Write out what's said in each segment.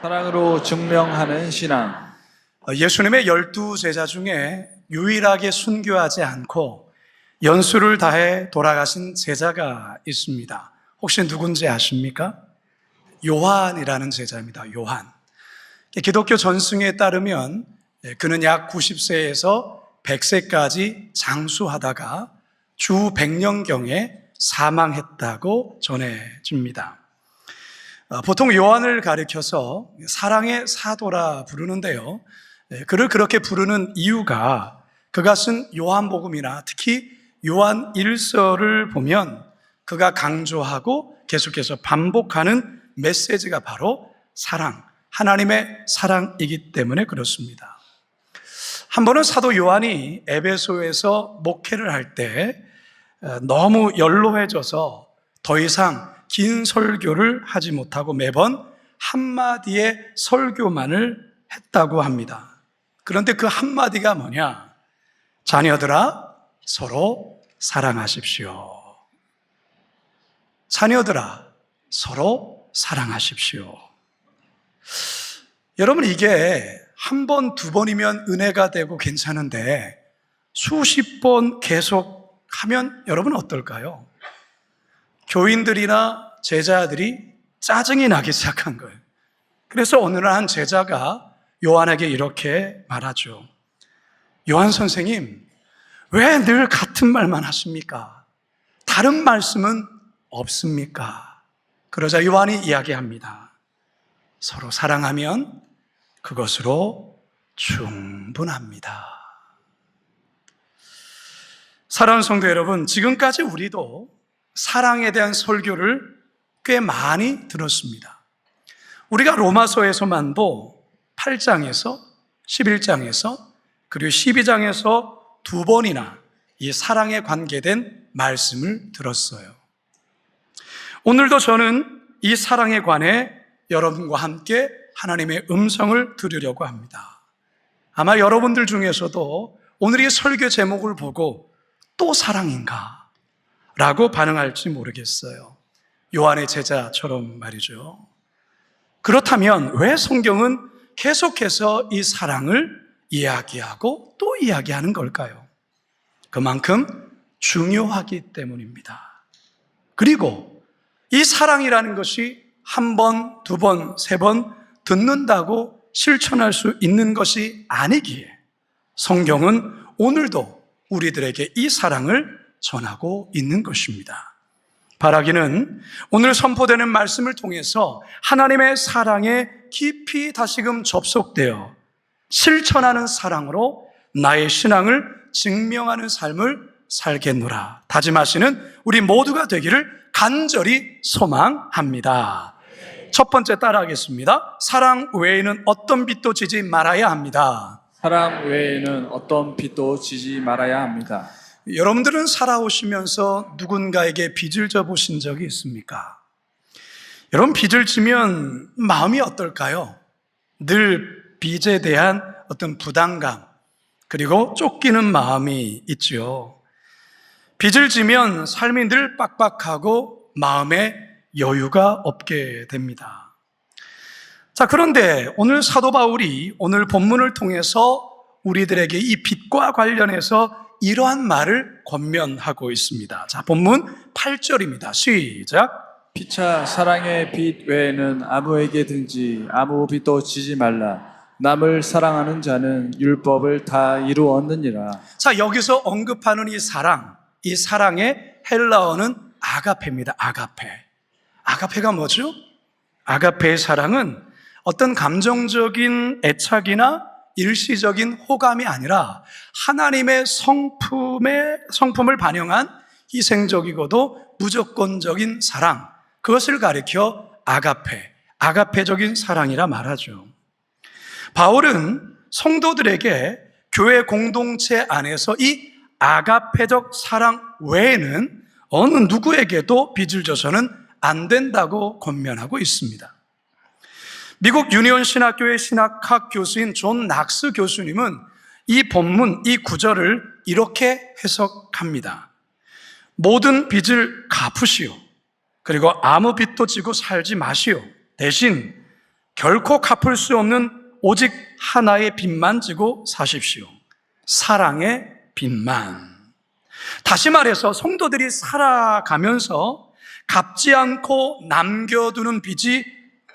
사랑으로 증명하는 신앙. 예수님의 12제자 중에 유일하게 순교하지 않고 연수를 다해 돌아가신 제자가 있습니다. 혹시 누군지 아십니까? 요한이라는 제자입니다. 요한. 기독교 전승에 따르면 그는 약 90세에서 100세까지 장수하다가 주 100년경에 사망했다고 전해집니다. 보통 요한을 가리켜서 사랑의 사도라 부르는데요. 그를 그렇게 부르는 이유가 그가 쓴 요한복음이나 특히 요한 1서를 보면 그가 강조하고 계속해서 반복하는 메시지가 바로 사랑, 하나님의 사랑이기 때문에 그렇습니다. 한 번은 사도 요한이 에베소에서 목회를 할 때 너무 연로해져서 더 이상 긴 설교를 하지 못하고 매번 한마디의 설교만을 했다고 합니다. 그런데 그 한마디가 뭐냐? 자녀들아, 서로 사랑하십시오. 자녀들아, 서로 사랑하십시오. 여러분, 이게 한 번, 두 번이면 은혜가 되고 괜찮은데 수십 번 계속 하면 여러분 어떨까요? 교인들이나 제자들이 짜증이 나기 시작한 거예요. 그래서 어느 날 한 제자가 요한에게 이렇게 말하죠. 요한 선생님, 왜 늘 같은 말만 하십니까? 다른 말씀은 없습니까? 그러자 요한이 이야기합니다. 서로 사랑하면 그것으로 충분합니다. 사랑하는 성도 여러분, 지금까지 우리도 사랑에 대한 설교를 꽤 많이 들었습니다. 우리가 로마서에서만도 8장에서 11장에서 그리고 12장에서 두 번이나 이 사랑에 관계된 말씀을 들었어요. 오늘도 저는 이 사랑에 관해 여러분과 함께 하나님의 음성을 들으려고 합니다. 아마 여러분들 중에서도 오늘 이 설교 제목을 보고 또 사랑인가? 라고 반응할지 모르겠어요. 요한의 제자처럼 말이죠. 그렇다면 왜 성경은 계속해서 이 사랑을 이야기하고 또 이야기하는 걸까요? 그만큼 중요하기 때문입니다. 그리고 이 사랑이라는 것이 한 번, 두 번, 세 번 듣는다고 실천할 수 있는 것이 아니기에 성경은 오늘도 우리들에게 이 사랑을 전하고 있는 것입니다. 바라기는 오늘 선포되는 말씀을 통해서 하나님의 사랑에 깊이 다시금 접속되어 실천하는 사랑으로 나의 신앙을 증명하는 삶을 살겠노라 다짐하시는 우리 모두가 되기를 간절히 소망합니다. 첫 번째 따라하겠습니다. 사랑 외에는 어떤 빛도 지지 말아야 합니다. 사랑 외에는 어떤 빛도 지지 말아야 합니다. 여러분들은 살아오시면서 누군가에게 빚을 져보신 적이 있습니까? 여러분, 빚을 지면 마음이 어떨까요? 늘 빚에 대한 어떤 부담감, 그리고 쫓기는 마음이 있죠. 빚을 지면 삶이 늘 빡빡하고 마음에 여유가 없게 됩니다. 자, 그런데 오늘 사도 바울이 오늘 본문을 통해서 우리들에게 이 빚과 관련해서 이러한 말을 권면하고 있습니다. 자, 본문 8절입니다. 시작. 피차 사랑의 빛 외에는 아무에게든지 아무 빛도 지지 말라. 남을 사랑하는 자는 율법을 다 이루었느니라. 자, 여기서 언급하는 이 사랑의 헬라어는 아가페입니다. 아가페. 아가페가 뭐죠? 아가페의 사랑은 어떤 감정적인 애착이나 일시적인 호감이 아니라 하나님의 성품을 반영한 희생적이고도 무조건적인 사랑, 그것을 가리켜 아가페적인 사랑이라 말하죠. 바울은 성도들에게 교회 공동체 안에서 이 아가페적 사랑 외에는 어느 누구에게도 빚을 져서는 안 된다고 권면하고 있습니다. 미국 유니온 신학교의 신학학 교수인 존 낙스 교수님은 이 본문, 이 구절을 이렇게 해석합니다. 모든 빚을 갚으시오. 그리고 아무 빚도 지고 살지 마시오. 대신 결코 갚을 수 없는 오직 하나의 빚만 지고 사십시오. 사랑의 빚만. 다시 말해서 성도들이 살아가면서 갚지 않고 남겨두는 빚이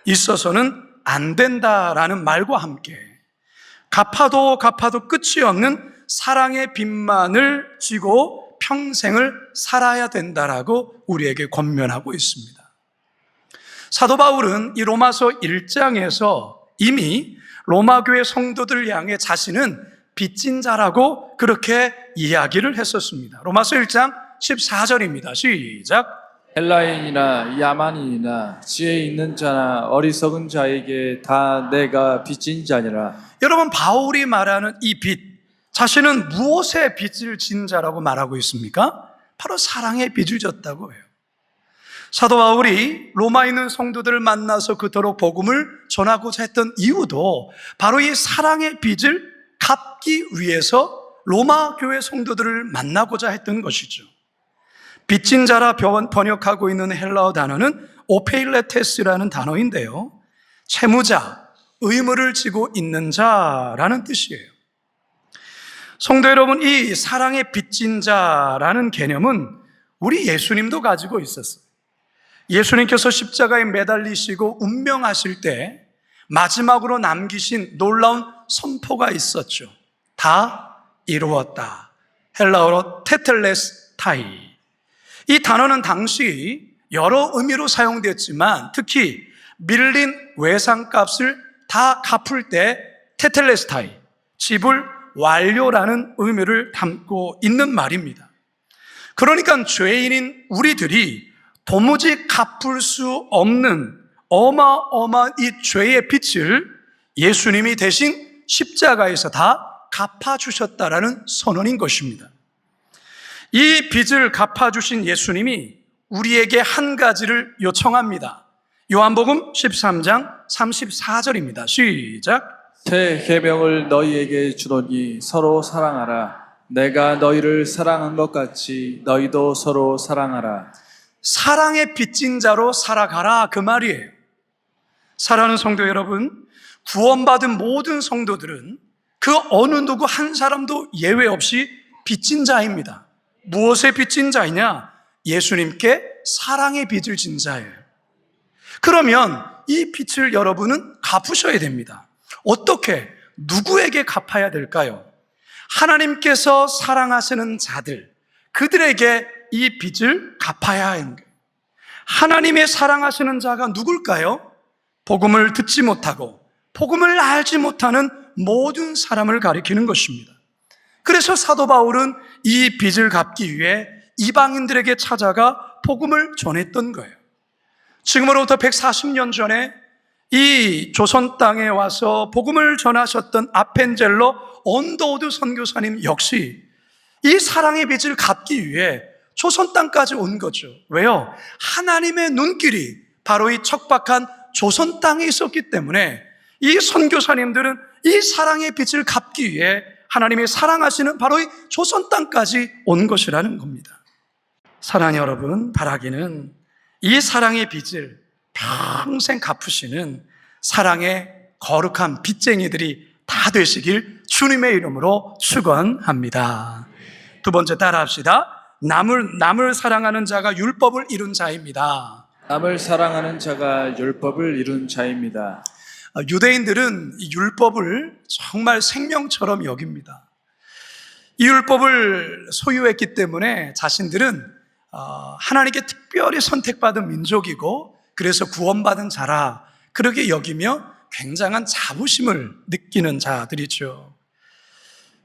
있어서는 안 된다라는 말과 함께 갚아도 끝이 없는 사랑의 빚만을 지고 평생을 살아야 된다라고 우리에게 권면하고 있습니다. 사도 바울은 이 로마서 1장에서 이미 로마 교회 성도들 향해 자신은 빚진 자라고 그렇게 이야기를 했었습니다. 로마서 1장 14절입니다. 시작. 헬라인이나 야만인이나 지혜 있는 자나 어리석은 자에게 다 내가 빚진 자니라. 여러분, 바울이 말하는 이 빚, 자신은 무엇의 빚을 진 자라고 말하고 있습니까? 바로 사랑의 빚을 졌다고 해요. 사도 바울이 로마에 있는 성도들을 만나서 그토록 복음을 전하고자 했던 이유도 바로 이 사랑의 빚을 갚기 위해서 로마 교회 성도들을 만나고자 했던 것이죠. 빚진 자라 번역하고 있는 헬라어 단어는 오페일레테스라는 단어인데요, 채무자, 의무를 지고 있는 자라는 뜻이에요. 성도 여러분, 이 사랑의 빚진 자라는 개념은 우리 예수님도 가지고 있었어요. 예수님께서 십자가에 매달리시고 운명하실 때 마지막으로 남기신 놀라운 선포가 있었죠. 다 이루었다. 헬라어로 테텔레스타이. 이 단어는 당시 여러 의미로 사용됐지만 특히 밀린 외상값을 다 갚을 때 테텔레스타이, 지불 완료라는 의미를 담고 있는 말입니다. 그러니까 죄인인 우리들이 도무지 갚을 수 없는 어마어마한 이 죄의 빚을 예수님이 대신 십자가에서 다 갚아주셨다라는 선언인 것입니다. 이 빚을 갚아주신 예수님이 우리에게 한 가지를 요청합니다. 요한복음 13장 34절입니다. 시작. 새 계명을 너희에게 주노니 서로 사랑하라. 내가 너희를 사랑한 것 같이 너희도 서로 사랑하라. 사랑의 빚진 자로 살아가라, 그 말이에요. 사랑하는 성도 여러분, 구원받은 모든 성도들은 그 어느 누구 한 사람도 예외 없이 빚진 자입니다. 무엇의 빚진 자이냐? 예수님께 사랑의 빚을 진 자예요. 그러면 이 빚을 여러분은 갚으셔야 됩니다. 어떻게, 누구에게 갚아야 될까요? 하나님께서 사랑하시는 자들, 그들에게 이 빚을 갚아야 하는 거예요. 하나님의 사랑하시는 자가 누굴까요? 복음을 듣지 못하고 복음을 알지 못하는 모든 사람을 가리키는 것입니다. 그래서 사도 바울은 이 빚을 갚기 위해 이방인들에게 찾아가 복음을 전했던 거예요. 지금으로부터 140년 전에 이 조선 땅에 와서 복음을 전하셨던 아펜젤러 언더우드 선교사님 역시 이 사랑의 빚을 갚기 위해 조선 땅까지 온 거죠. 왜요? 하나님의 눈길이 바로 이 척박한 조선 땅에 있었기 때문에 이 선교사님들은 이 사랑의 빚을 갚기 위해 하나님이 사랑하시는 바로 이 조선 땅까지 온 것이라는 겁니다. 사랑하는 여러분, 바라기는 이 사랑의 빚을 평생 갚으시는 사랑의 거룩한 빚쟁이들이 다 되시길 주님의 이름으로 축원합니다. 두 번째, 따라합시다. 남을 사랑하는 자가 율법을 이룬 자입니다. 남을 사랑하는 자가 율법을 이룬 자입니다. 유대인들은 이 율법을 정말 생명처럼 여깁니다. 이 율법을 소유했기 때문에 자신들은 하나님께 특별히 선택받은 민족이고 그래서 구원받은 자라 그렇게 여기며 굉장한 자부심을 느끼는 자들이죠.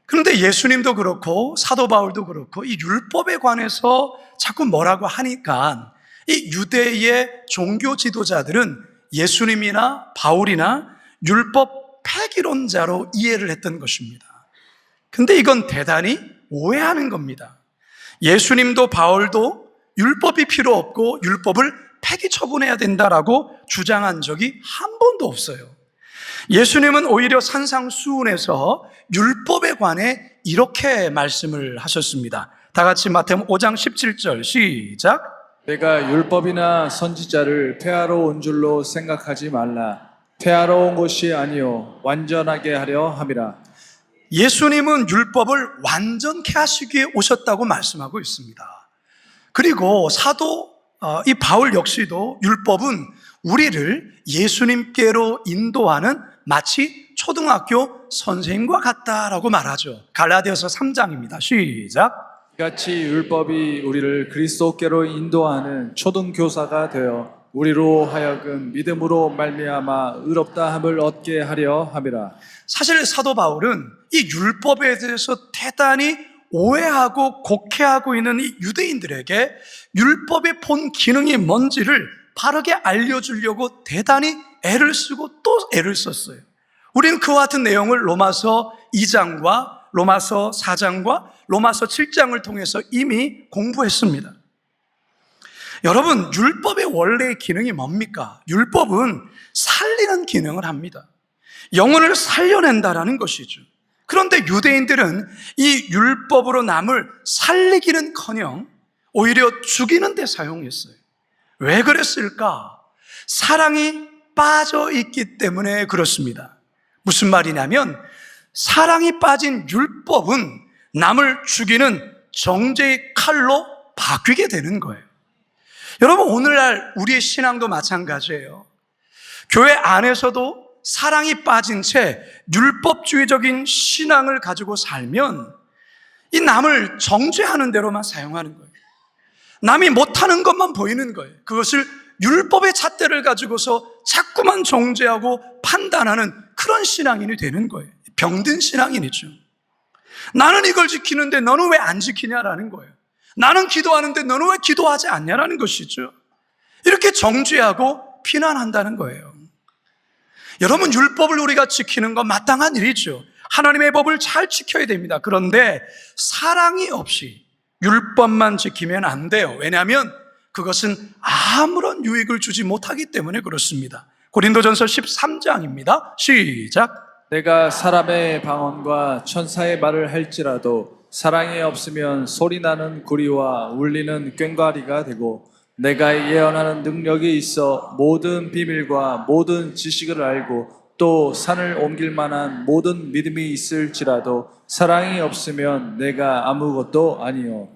그런데 예수님도 그렇고 사도 바울도 그렇고 이 율법에 관해서 자꾸 뭐라고 하니까 이 유대의 종교 지도자들은 예수님이나 바울이나 율법 폐기론자로 이해를 했던 것입니다. 근데 이건 대단히 오해하는 겁니다. 예수님도 바울도 율법이 필요 없고 율법을 폐기 처분해야 된다라고 주장한 적이 한 번도 없어요. 예수님은 오히려 산상수훈에서 율법에 관해 이렇게 말씀을 하셨습니다. 다 같이 마태복음 5장 17절 시작. 내가 율법이나 선지자를 폐하러 온 줄로 생각하지 말라. 태하러 온 것이 아니요 완전하게 하려 함이라. 예수님은 율법을 완전케 하시기 위해 오셨다고 말씀하고 있습니다. 그리고 사도 이 바울 역시도 율법은 우리를 예수님께로 인도하는 마치 초등학교 선생님과 같다라고 말하죠. 갈라디아서 3장입니다. 시작. 같이 율법이 우리를 그리스도께로 인도하는 초등교사가 되어 우리로 하여금 믿음으로 말미암아 의롭다 함을 얻게 하려 함이라. 사실 사도 바울은 이 율법에 대해서 대단히 오해하고 곡해하고 있는 이 유대인들에게 율법의 본 기능이 뭔지를 바르게 알려주려고 대단히 애를 쓰고 또 애를 썼어요. 우리는 그와 같은 내용을 로마서 2장과 로마서 4장과 로마서 7장을 통해서 이미 공부했습니다. 여러분, 율법의 원래의 기능이 뭡니까? 율법은 살리는 기능을 합니다. 영혼을 살려낸다라는 것이죠. 그런데 유대인들은 이 율법으로 남을 살리기는커녕 오히려 죽이는 데 사용했어요. 왜 그랬을까? 사랑이 빠져 있기 때문에 그렇습니다. 무슨 말이냐면 사랑이 빠진 율법은 남을 죽이는 정죄의 칼로 바뀌게 되는 거예요. 여러분, 오늘날 우리의 신앙도 마찬가지예요. 교회 안에서도 사랑이 빠진 채 율법주의적인 신앙을 가지고 살면 이 남을 정죄하는 대로만 사용하는 거예요. 남이 못하는 것만 보이는 거예요. 그것을 율법의 잣대를 가지고서 자꾸만 정죄하고 판단하는 그런 신앙인이 되는 거예요. 병든 신앙인이죠. 나는 이걸 지키는데 너는 왜 안 지키냐라는 거예요. 나는 기도하는데 너는 왜 기도하지 않냐라는 것이죠. 이렇게 정죄하고 비난한다는 거예요. 여러분, 율법을 우리가 지키는 건 마땅한 일이죠. 하나님의 법을 잘 지켜야 됩니다. 그런데 사랑이 없이 율법만 지키면 안 돼요. 왜냐하면 그것은 아무런 유익을 주지 못하기 때문에 그렇습니다. 고린도전서 13장입니다. 시작. 내가 사람의 방언과 천사의 말을 할지라도 사랑이 없으면 소리나는 구리와 울리는 꽹과리가 되고 내가 예언하는 능력이 있어 모든 비밀과 모든 지식을 알고 또 산을 옮길 만한 모든 믿음이 있을지라도 사랑이 없으면 내가 아무것도 아니요.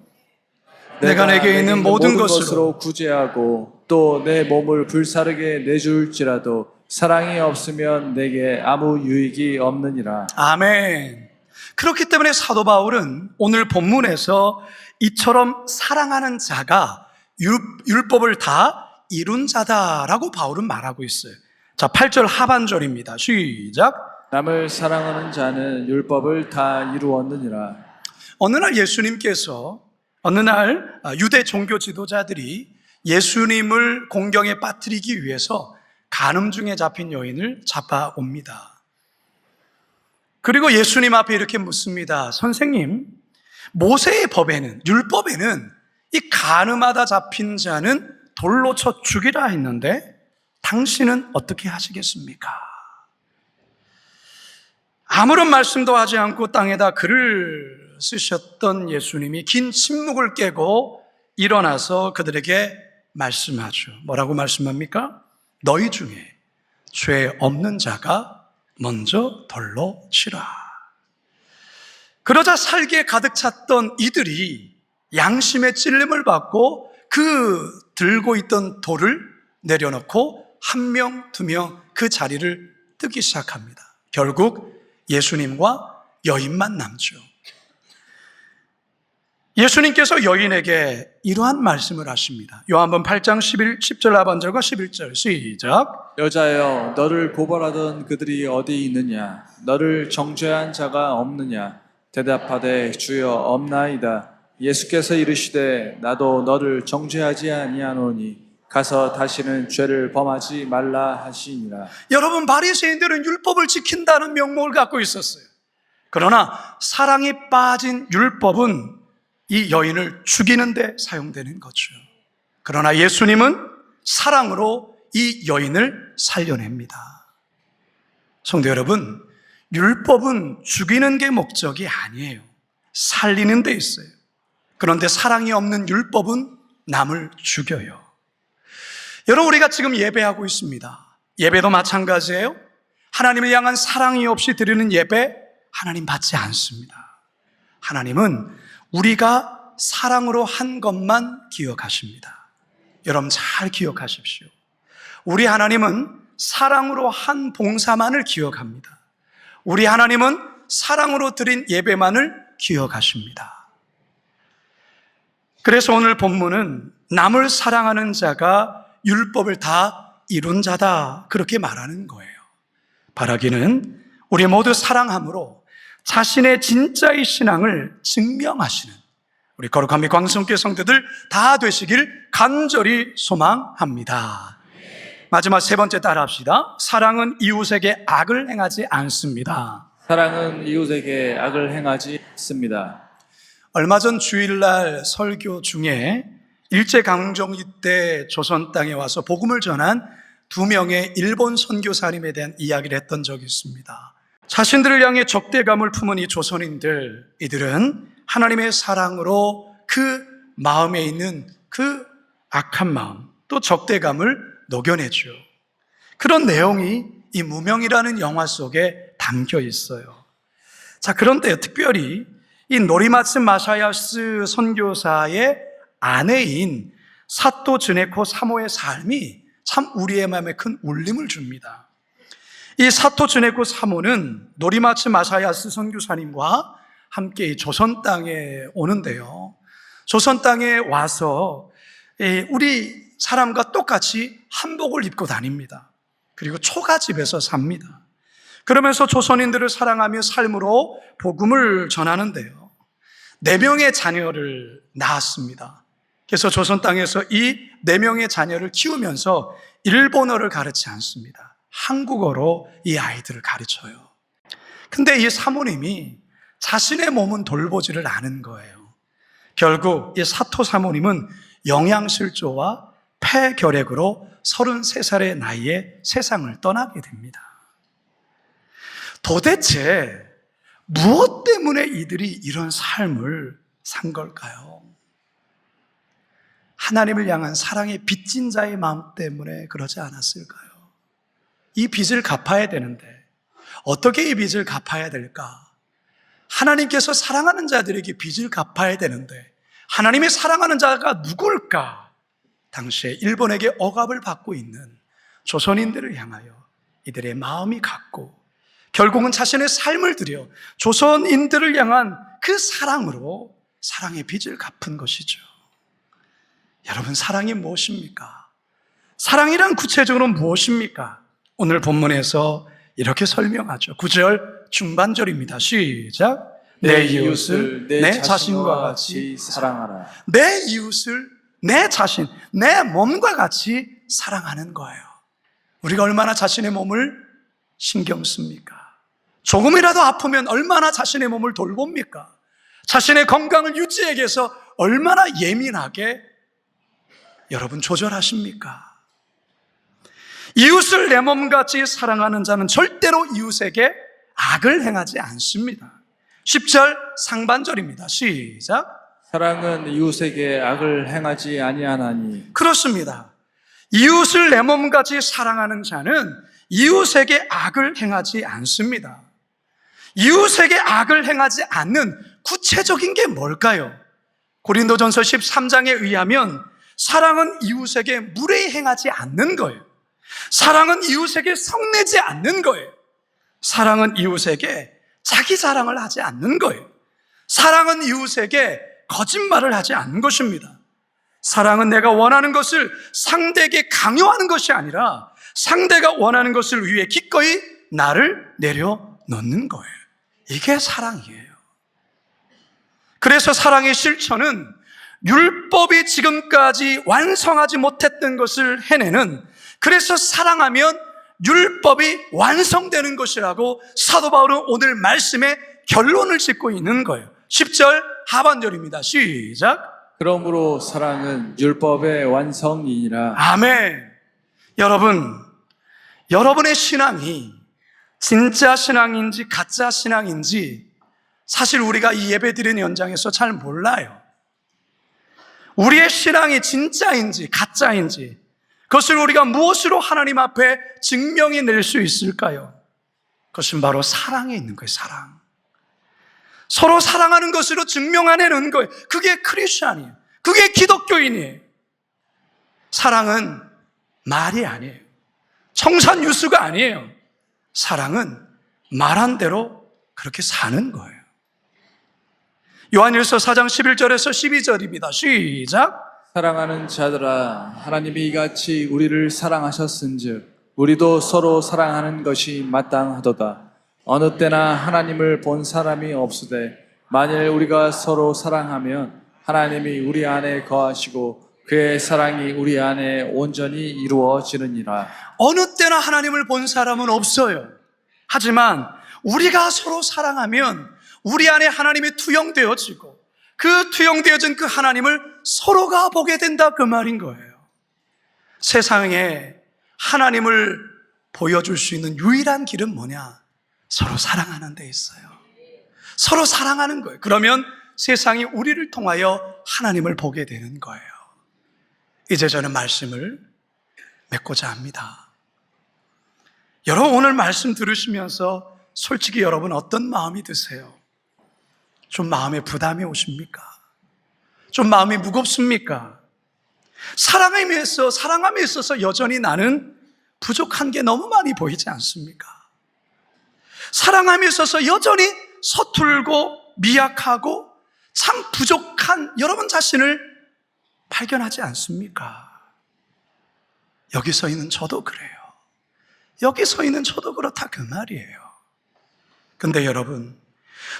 내가 내게 있는 모든 것으로 구제하고 또 내 몸을 불사르게 내줄지라도 사랑이 없으면 내게 아무 유익이 없느니라. 아멘. 그렇기 때문에 사도 바울은 오늘 본문에서 이처럼 사랑하는 자가 율법을 다 이룬 자다라고 바울은 말하고 있어요. 자, 8절 하반절입니다. 시작. 남을 사랑하는 자는 율법을 다 이루었느니라. 어느 날 예수님께서 유대 종교 지도자들이 예수님을 공경에 빠뜨리기 위해서 간음 중에 잡힌 여인을 잡아옵니다. 그리고 예수님 앞에 이렇게 묻습니다. 선생님, 모세의 법에는, 율법에는 이 간음하다 잡힌 자는 돌로 쳐 죽이라 했는데 당신은 어떻게 하시겠습니까? 아무런 말씀도 하지 않고 땅에다 글을 쓰셨던 예수님이 긴 침묵을 깨고 일어나서 그들에게 말씀하죠. 뭐라고 말씀합니까? 너희 중에 죄 없는 자가 먼저 돌로 치라. 그러자 살기에 가득 찼던 이들이 양심의 찔림을 받고 그 들고 있던 돌을 내려놓고 한 명, 두 명 그 자리를 뜨기 시작합니다. 결국 예수님과 여인만 남죠. 예수님께서 여인에게 이러한 말씀을 하십니다. 요한복음 8장 10절 하반절과 11절 시작. 여자여, 너를 고발하던 그들이 어디 있느냐? 너를 정죄한 자가 없느냐? 대답하되 주여 없나이다. 예수께서 이르시되 나도 너를 정죄하지 아니하노니 가서 다시는 죄를 범하지 말라 하시니라. 여러분, 바리새인들은 율법을 지킨다는 명목을 갖고 있었어요. 그러나 사랑이 빠진 율법은 이 여인을 죽이는 데 사용되는 거죠. 그러나 예수님은 사랑으로 이 여인을 살려냅니다. 성도 여러분, 율법은 죽이는 게 목적이 아니에요. 살리는 데 있어요. 그런데 사랑이 없는 율법은 남을 죽여요. 여러분, 우리가 지금 예배하고 있습니다. 예배도 마찬가지예요. 하나님을 향한 사랑이 없이 드리는 예배 하나님 받지 않습니다. 하나님은 우리가 사랑으로 한 것만 기억하십니다. 여러분 잘 기억하십시오. 우리 하나님은 사랑으로 한 봉사만을 기억합니다. 우리 하나님은 사랑으로 드린 예배만을 기억하십니다. 그래서 오늘 본문은 남을 사랑하는 자가 율법을 다 이룬 자다 그렇게 말하는 거예요. 바라기는 우리 모두 사랑함으로 자신의 진짜의 신앙을 증명하시는 우리 거룩한 미 광성교회 성도들 다 되시길 간절히 소망합니다. 마지막 세 번째 따라합시다. 사랑은 이웃에게 악을 행하지 않습니다. 사랑은 이웃에게 악을 행하지 않습니다. 얼마 전 주일날 설교 중에 일제강점기 때 조선 땅에 와서 복음을 전한 2명의 일본 선교사님에 대한 이야기를 했던 적이 있습니다. 자신들을 향해 적대감을 품은 이 조선인들, 이들은 하나님의 사랑으로 그 마음에 있는 그 악한 마음, 또 적대감을 녹여내죠. 그런 내용이 이 무명이라는 영화 속에 담겨 있어요. 자, 그런데 특별히 이 노리마츠 마사야스 선교사의 아내인 사토 즈네코 사모의 삶이 참 우리의 마음에 큰 울림을 줍니다. 이 사토 즈네코 사모는 노리마츠 마사야스 선교사님과 함께 조선 땅에 오는데요. 조선 땅에 와서 우리 사람과 똑같이 한복을 입고 다닙니다. 그리고 초가집에서 삽니다. 그러면서 조선인들을 사랑하며 삶으로 복음을 전하는데요. 4명의 자녀를 낳았습니다. 그래서 조선 땅에서 이 4명의 자녀를 키우면서 일본어를 가르치지 않습니다. 한국어로 이 아이들을 가르쳐요. 근데 이 사모님이 자신의 몸은 돌보지를 않은 거예요. 결국 이 사토 사모님은 영양실조와 폐결핵으로 33살의 나이에 세상을 떠나게 됩니다. 도대체 무엇 때문에 이들이 이런 삶을 산 걸까요? 하나님을 향한 사랑의 빚진 자의 마음 때문에 그러지 않았을까요? 이 빚을 갚아야 되는데 어떻게 이 빚을 갚아야 될까? 하나님께서 사랑하는 자들에게 빚을 갚아야 되는데 하나님이 사랑하는 자가 누굴까? 당시에 일본에게 억압을 받고 있는 조선인들을 향하여 이들의 마음이 갔고 결국은 자신의 삶을 들여 조선인들을 향한 그 사랑으로 사랑의 빚을 갚은 것이죠. 여러분, 사랑이 무엇입니까? 사랑이란 구체적으로 무엇입니까? 오늘 본문에서 이렇게 설명하죠. 9절 중반절입니다. 시작. 내 이웃을 내 자신과 같이 사랑하라. 내 이웃을 내 자신, 내 몸과 같이 사랑하는 거예요. 우리가 얼마나 자신의 몸을 신경 씁니까? 조금이라도 아프면 얼마나 자신의 몸을 돌봅니까? 자신의 건강을 유지하기 위해서 얼마나 예민하게 여러분 조절하십니까? 이웃을 내 몸같이 사랑하는 자는 절대로 이웃에게 악을 행하지 않습니다. 10절 상반절입니다. 시작. 사랑은 이웃에게 악을 행하지 아니하나니. 그렇습니다. 이웃을 내 몸같이 사랑하는 자는 이웃에게 악을 행하지 않습니다. 이웃에게 악을 행하지 않는 구체적인 게 뭘까요? 고린도전서 13장에 의하면 사랑은 이웃에게 무례히 행하지 않는 거예요. 사랑은 이웃에게 성내지 않는 거예요. 사랑은 이웃에게 자기 자랑을 하지 않는 거예요. 사랑은 이웃에게 거짓말을 하지 않는 것입니다. 사랑은 내가 원하는 것을 상대에게 강요하는 것이 아니라 상대가 원하는 것을 위해 기꺼이 나를 내려놓는 거예요. 이게 사랑이에요. 그래서 사랑의 실천은 율법이 지금까지 완성하지 못했던 것을 해내는, 그래서 사랑하면 율법이 완성되는 것이라고 사도 바울은 오늘 말씀에 결론을 짓고 있는 거예요. 10절 하반절입니다. 시작. 그러므로 사랑은 율법의 완성이니라. 아멘. 여러분의 신앙이 진짜 신앙인지 가짜 신앙인지 사실 우리가 이 예배 드리는 현장에서 잘 몰라요. 우리의 신앙이 진짜인지 가짜인지, 그것을 우리가 무엇으로 하나님 앞에 증명해 낼 수 있을까요? 그것은 바로 사랑에 있는 거예요. 사랑. 서로 사랑하는 것으로 증명해내는 거예요. 그게 크리스찬이에요. 그게 기독교인이에요. 사랑은 말이 아니에요. 청산유수가 아니에요. 사랑은 말한 대로 그렇게 사는 거예요. 요한일서 4장 11절에서 12절입니다. 시작. 사랑하는 자들아, 하나님이 이같이 우리를 사랑하셨은즉 우리도 서로 사랑하는 것이 마땅하도다. 어느 때나 하나님을 본 사람이 없으되 만일 우리가 서로 사랑하면 하나님이 우리 안에 거하시고 그의 사랑이 우리 안에 온전히 이루어지느니라. 어느 때나 하나님을 본 사람은 없어요. 하지만 우리가 서로 사랑하면 우리 안에 하나님이 투영되어지고 그 투영되어진 그 하나님을 서로가 보게 된다, 그 말인 거예요. 세상에 하나님을 보여줄 수 있는 유일한 길은 뭐냐? 서로 사랑하는 데 있어요. 서로 사랑하는 거예요. 그러면 세상이 우리를 통하여 하나님을 보게 되는 거예요. 이제 저는 말씀을 맺고자 합니다. 여러분, 오늘 말씀 들으시면서 솔직히 여러분 어떤 마음이 드세요? 좀 마음에 부담이 오십니까? 좀 마음이 무겁습니까? 사랑함에 있어서 여전히 나는 부족한 게 너무 많이 보이지 않습니까? 사랑함에 있어서 여전히 서툴고 미약하고 참 부족한 여러분 자신을 발견하지 않습니까? 여기 서 있는 저도 그래요. 여기 서 있는 저도 그렇다, 그 말이에요. 근데 여러분,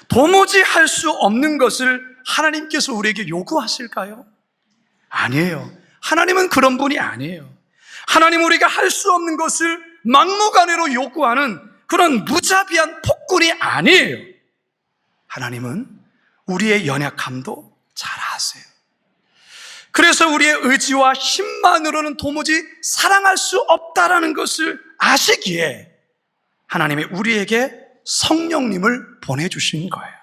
도무지 할 수 없는 것을 하나님께서 우리에게 요구하실까요? 아니에요. 하나님은 그런 분이 아니에요. 하나님, 우리가 할 수 없는 것을 막무가내로 요구하는 그런 무자비한 폭군이 아니에요. 하나님은 우리의 연약함도 잘 아세요. 그래서 우리의 의지와 힘만으로는 도무지 사랑할 수 없다라는 것을 아시기에 하나님이 우리에게 성령님을 보내주신 거예요.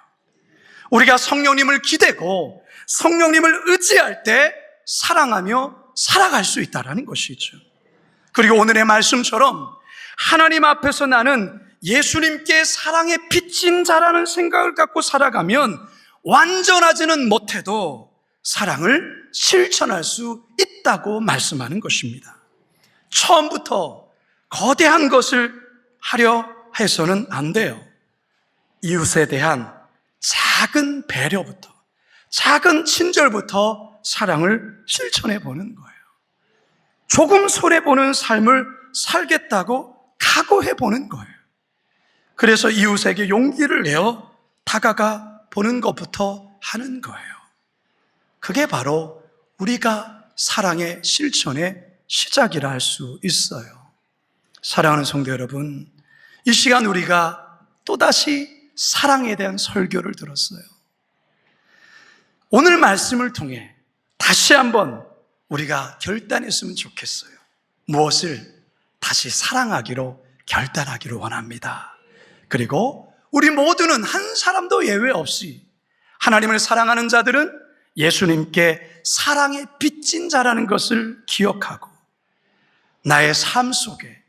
우리가 성령님을 기대고 성령님을 의지할 때 사랑하며 살아갈 수 있다는 것이죠. 그리고 오늘의 말씀처럼 하나님 앞에서 나는 예수님께 사랑에 빚진 자라는 생각을 갖고 살아가면 완전하지는 못해도 사랑을 실천할 수 있다고 말씀하는 것입니다. 처음부터 거대한 것을 하려 해서는 안 돼요. 이웃에 대한 작은 배려부터, 작은 친절부터 사랑을 실천해 보는 거예요. 조금 손해보는 삶을 살겠다고 각오해 보는 거예요. 그래서 이웃에게 용기를 내어 다가가 보는 것부터 하는 거예요. 그게 바로 우리가 사랑의 실천의 시작이라 할 수 있어요. 사랑하는 성도 여러분, 이 시간 우리가 또다시 사랑에 대한 설교를 들었어요. 오늘 말씀을 통해 다시 한번 우리가 결단했으면 좋겠어요. 무엇을? 다시 사랑하기로 결단하기를 원합니다. 그리고 우리 모두는 한 사람도 예외 없이 하나님을 사랑하는 자들은 예수님께 사랑에 빚진 자라는 것을 기억하고 나의 삶 속에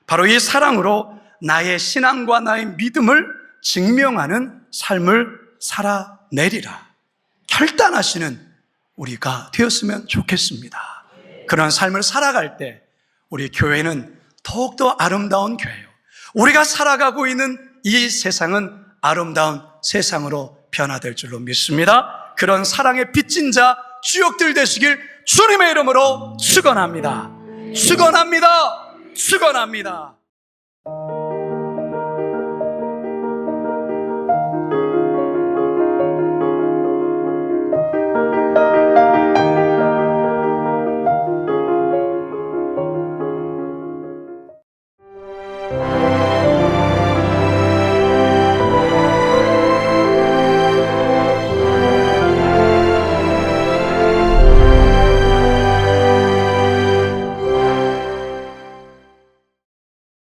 바로 이 사랑으로 나의 신앙과 나의 믿음을 증명하는 삶을 살아내리라 결단하시는 우리가 되었으면 좋겠습니다. 그런 삶을 살아갈 때 우리 교회는 더욱더 아름다운 교회요, 우리가 살아가고 있는 이 세상은 아름다운 세상으로 변화될 줄로 믿습니다. 그런 사랑에 빚진 자 주역들 되시길 주님의 이름으로 축원합니다. 축원합니다. 축원합니다.